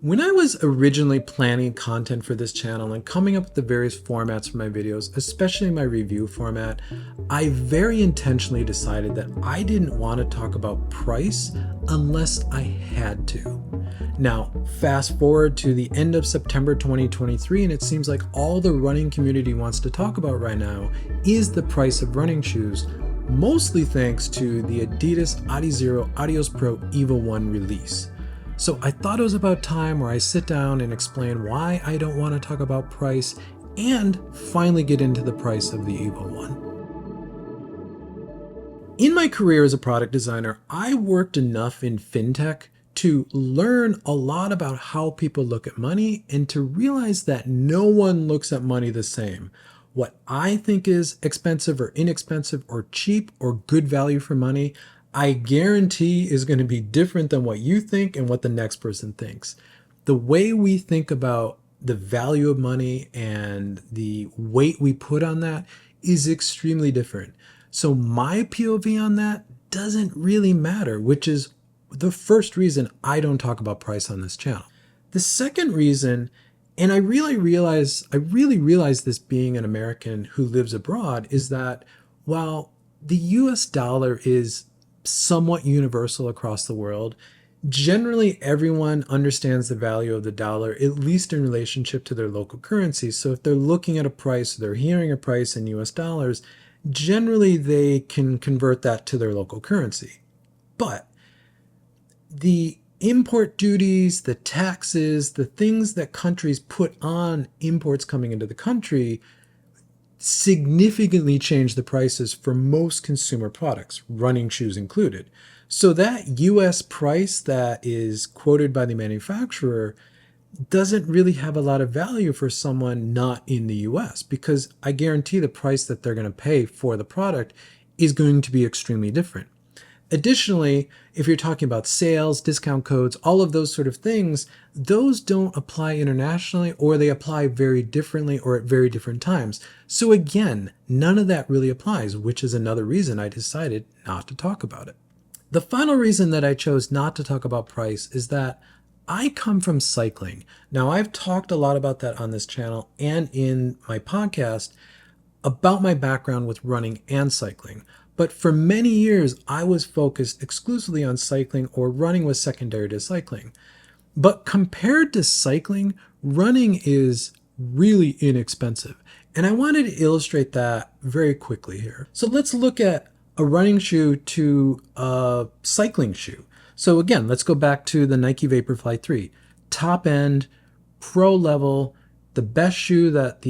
When I was originally planning content for this channel and coming up with the various formats for my videos, especially my review format, I very intentionally decided that I didn't want to talk about price unless I had to. Now, fast forward to the end of September 2023, and it seems like all the running community wants to talk about right now is the price of running shoes, mostly thanks to the Adidas Adizero Adios Pro Evo 1 release. So I thought it was about time where I sit down and explain why I don't want to talk about price and finally get into the price of the Evo 1. In my career as a product designer, I worked enough in fintech to learn a lot about how people look at money and to realize that no one looks at money the same. What I think is expensive or inexpensive or cheap or good value for money, I guarantee is going to be different than what you think and what the next person thinks. The way we think about the value of money and the weight we put on that is extremely different. So my POV on that doesn't really matter, which is the first reason I don't talk about price on this channel. The second reason, and I really realize this being an American who lives abroad, is that while the US dollar is somewhat universal across the world, generally everyone understands the value of the dollar, at least in relationship to their local currency. So if they're looking at a price, they're hearing a price in US dollars, generally they can convert that to their local currency. But the import duties, the taxes, the things that countries put on imports coming into the country significantly change the prices for most consumer products, running shoes included. So that US price that is quoted by the manufacturer doesn't really have a lot of value for someone not in the US, because I guarantee the price that they're going to pay for the product is going to be extremely different. Additionally, if you're talking about sales, discount codes, all of those sort of things, those don't apply internationally, or they apply very differently or at very different times. So again, none of that really applies, which is another reason I decided not to talk about it. The final reason that I chose not to talk about price is that I come from cycling. Now, I've talked a lot about that on this channel and in my podcast about my background with running and cycling. But for many years, I was focused exclusively on cycling, or running was secondary to cycling. But compared to cycling, running is really inexpensive. And I wanted to illustrate that very quickly here. So let's look at a running shoe to a cycling shoe. So again, let's go back to the Nike Vaporfly 3. Top end, pro level, the best shoe that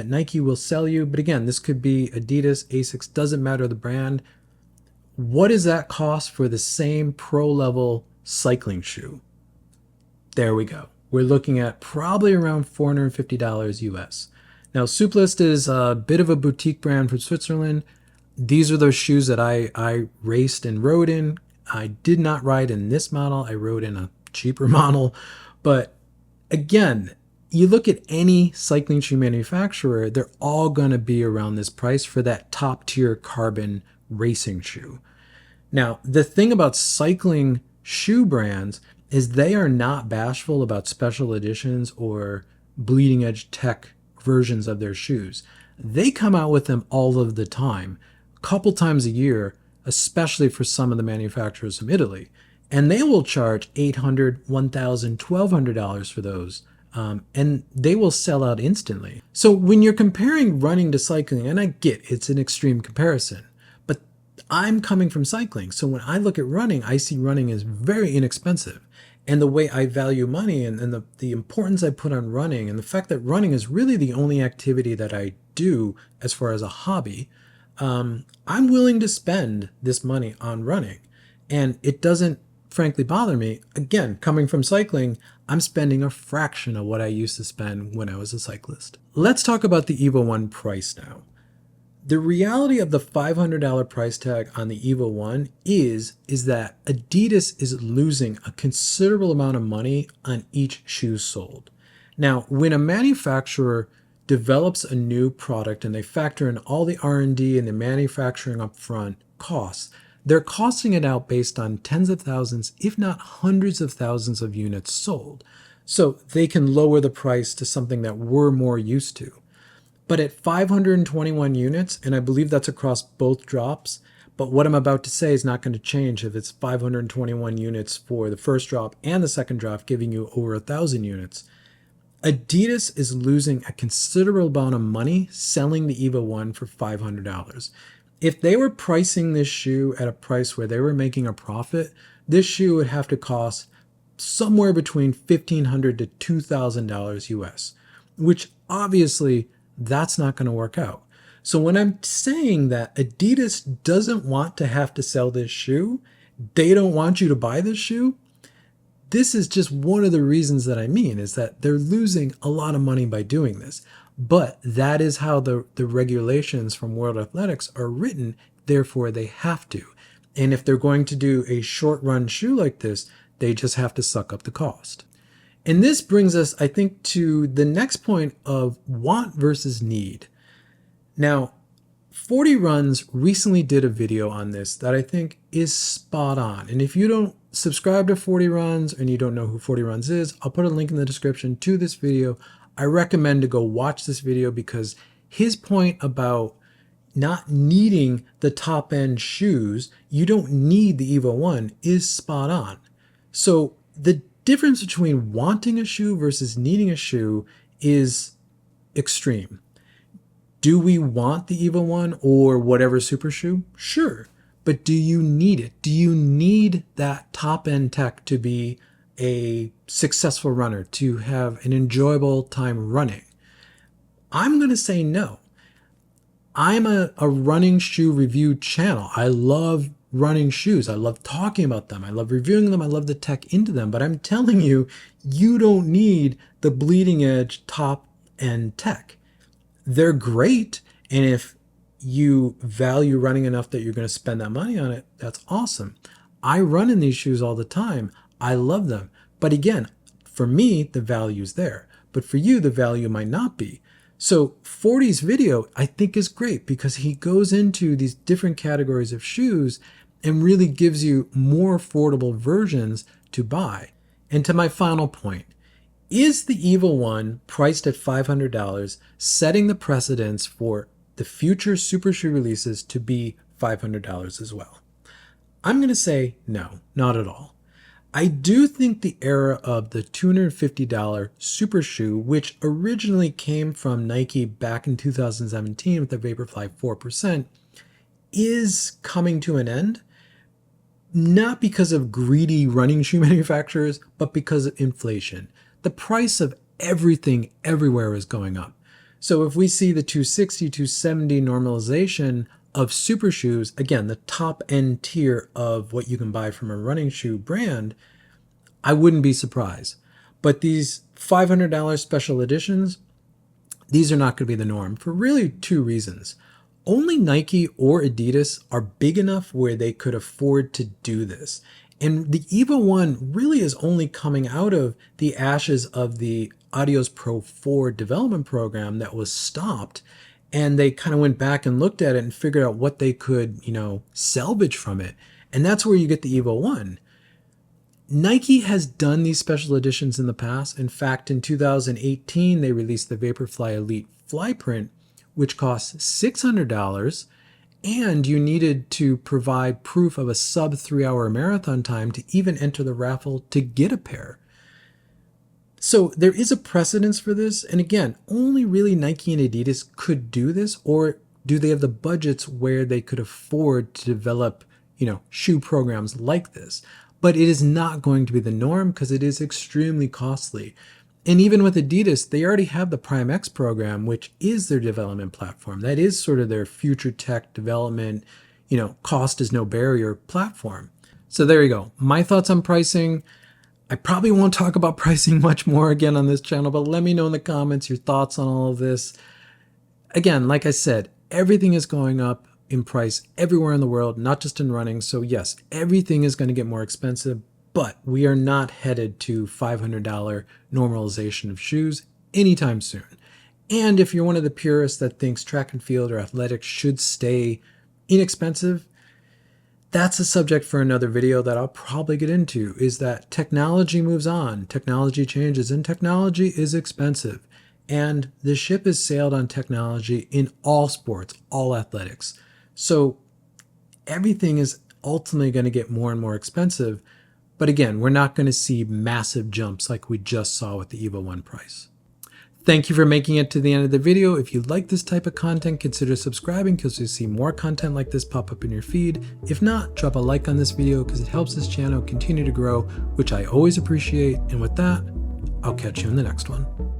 Nike will sell you. But again, this could be Adidas, Asics, doesn't matter the brand. What does that cost for the same pro level cycling shoe? There we go. We're looking at probably around $450 US. Now, Suplest is a bit of a boutique brand from Switzerland. These are those shoes that I raced and rode in. I did not ride in this model. I rode in a cheaper model. But again, you look at any cycling shoe manufacturer, they're all going to be around this price for that top tier carbon racing shoe. Now, the thing about cycling shoe brands is they are not bashful about special editions or bleeding edge tech versions of their shoes. They come out with them all of the time, a couple times a year, especially for some of the manufacturers from Italy. And they will charge $800, $1,000, $1,200 for those. And they will sell out instantly. So when you're comparing running to cycling, and I get it's an extreme comparison, but I'm coming from cycling. So when I look at running, I see running as very inexpensive. And the way I value money and the importance I put on running, and the fact that running is really the only activity that I do as far as a hobby, I'm willing to spend this money on running. And it doesn't frankly bother me. Again, coming from cycling, I'm spending a fraction of what I used to spend when I was a cyclist. Let's talk about the Evo 1 price now. The reality of the $500 price tag on the Evo 1 is that Adidas is losing a considerable amount of money on each shoe sold. Now, when a manufacturer develops a new product and they factor in all the R&D and the manufacturing upfront costs, they're costing it out based on tens of thousands, if not hundreds of thousands of units sold. So they can lower the price to something that we're more used to. But at 521 units, and I believe that's across both drops, but what I'm about to say is not going to change if it's 521 units for the first drop and the second drop, giving you over 1,000 units. Adidas is losing a considerable amount of money selling the EVO 1 for $500. If they were pricing this shoe at a price where they were making a profit, this shoe would have to cost somewhere between $1,500 to $2,000 US, which obviously that's not going to work out. So when I'm saying that Adidas doesn't want to have to sell this shoe, they don't want you to buy this shoe, this is just one of the reasons that I mean is that they're losing a lot of money by doing this. But that is how the regulations from World Athletics are written, therefore they have to. And if they're going to do a short run shoe like this, they just have to suck up the cost. And this brings us, I think, to the next point of want versus need. Now, 40 Runs recently did a video on this that I think is spot on. And if you don't subscribe to 40 Runs and you don't know who 40 Runs is, I'll put a link in the description to this video. I recommend to go watch this video because his point about not needing the top end shoes, you don't need the EVO 1, is spot on. So the difference between wanting a shoe versus needing a shoe is extreme. Do we want the EVO 1 or whatever super shoe? Sure. But do you need it? Do you need that top end tech to be a successful runner, to have an enjoyable time running? I'm going to say no. I'm a running shoe review channel. I love running shoes. I love talking about them. I love reviewing them. I love the tech into them. But I'm telling you, you don't need the bleeding edge top end tech. They're great. And if you value running enough that you're going to spend that money on it, that's awesome. I run in these shoes all the time. I love them. But again, for me, the value is there. But for you, the value might not be. So 40's video, I think, is great because he goes into these different categories of shoes and really gives you more affordable versions to buy. And to my final point, is the EVO 1 priced at $500 setting the precedence for the future super shoe releases to be $500 as well? I'm going to say no, not at all. I do think the era of the $250 super shoe, which originally came from Nike back in 2017 with the Vaporfly 4%, is coming to an end. Not because of greedy running shoe manufacturers, but because of inflation. The price of everything everywhere is going up. So if we see the 260, 270 normalization of super shoes, again, the top end tier of what you can buy from a running shoe brand, I wouldn't be surprised. But these $500 special editions, these are not going to be the norm for really two reasons. Only Nike or Adidas are big enough where they could afford to do this. And the EVO 1 really is only coming out of the ashes of the Adios Pro 4 development program that was stopped. And they kind of went back and looked at it and figured out what they could, salvage from it. And that's where you get the EVO 1. Nike has done these special editions in the past. In fact, in 2018, they released the Vaporfly Elite Flyprint, which costs $600, and you needed to provide proof of a sub 3-hour marathon time to even enter the raffle to get a pair. So there is a precedence for this. And again, only really Nike and Adidas could do this, or do they have the budgets where they could afford to develop, shoe programs like this? But it is not going to be the norm because it is extremely costly. And even with Adidas, they already have the Prime X program, which is their development platform. That is sort of their future tech development, cost is no barrier platform. So there you go. My thoughts on pricing. I probably won't talk about pricing much more again on this channel, but let me know in the comments your thoughts on all of this. Again, like I said, everything is going up in price everywhere in the world, not just in running. So yes, everything is going to get more expensive, but we are not headed to $500 normalization of shoes anytime soon. And if you're one of the purists that thinks track and field or athletics should stay inexpensive, that's a subject for another video that I'll probably get into, is that technology moves on, technology changes, and technology is expensive. And the ship has sailed on technology in all sports, all athletics. So everything is ultimately going to get more and more expensive. But again, we're not going to see massive jumps like we just saw with the EVO 1 price. Thank you for making it to the end of the video. If you like this type of content, consider subscribing because you'll see more content like this pop up in your feed. If not, drop a like on this video because it helps this channel continue to grow, which I always appreciate. And with that, I'll catch you in the next one.